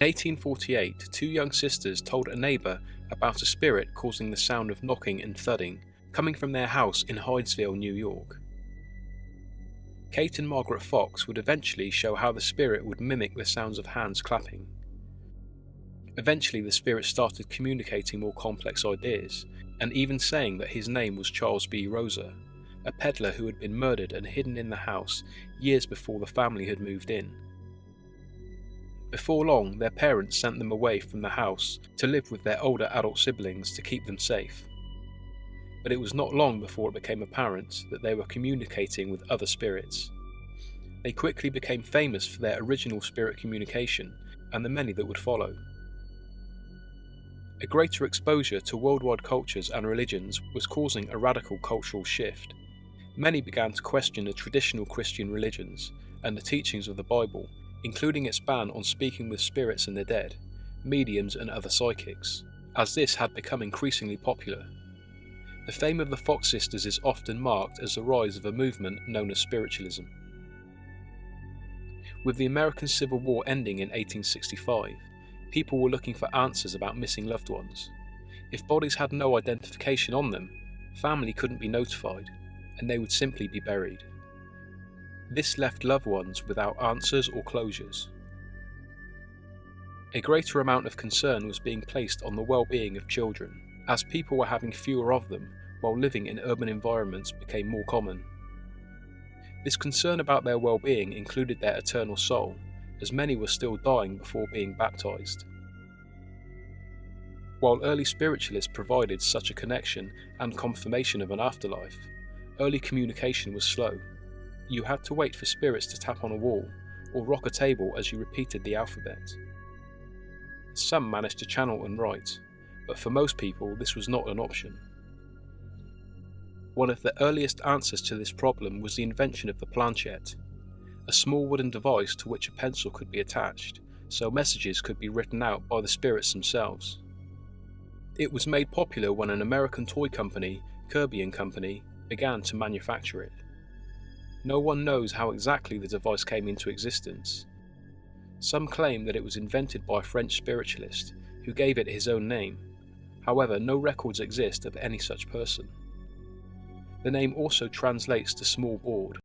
In 1848, two young sisters told a neighbour about a spirit causing the sound of knocking and thudding coming from their house in Hydesville, New York. Kate and Margaret Fox would eventually show how the spirit would mimic the sounds of hands clapping. Eventually the spirit started communicating more complex ideas, and even saying that his name was Charles B. Rosa, a peddler who had been murdered and hidden in the house years before the family had moved in. Before long, their parents sent them away from the house to live with their older adult siblings to keep them safe. But it was not long before it became apparent that they were communicating with other spirits. They quickly became famous for their original spirit communication and the many that would follow. A greater exposure to worldwide cultures and religions was causing a radical cultural shift. Many began to question the traditional Christian religions and the teachings of the Bible, including its ban on speaking with spirits and the dead, mediums and other psychics, as this had become increasingly popular. The fame of the Fox sisters is often marked as the rise of a movement known as Spiritualism. With the American Civil War ending in 1865, people were looking for answers about missing loved ones. If bodies had no identification on them, family couldn't be notified, and they would simply be buried. This left loved ones without answers or closures. A greater amount of concern was being placed on the well-being of children, as people were having fewer of them while living in urban environments became more common. This concern about their well-being included their eternal soul, as many were still dying before being baptized. While early spiritualists provided such a connection and confirmation of an afterlife, early communication was slow. You had to wait for spirits to tap on a wall or rock a table as you repeated the alphabet. Some managed to channel and write, but for most people this was not an option. One of the earliest answers to this problem was the invention of the planchette, a small wooden device to which a pencil could be attached, so messages could be written out by the spirits themselves. It was made popular when an American toy company, Kirby & Company, began to manufacture it. No one knows how exactly the device came into existence. Some claim that it was invented by a French spiritualist, who gave it his own name. However, no records exist of any such person. The name also translates to small board,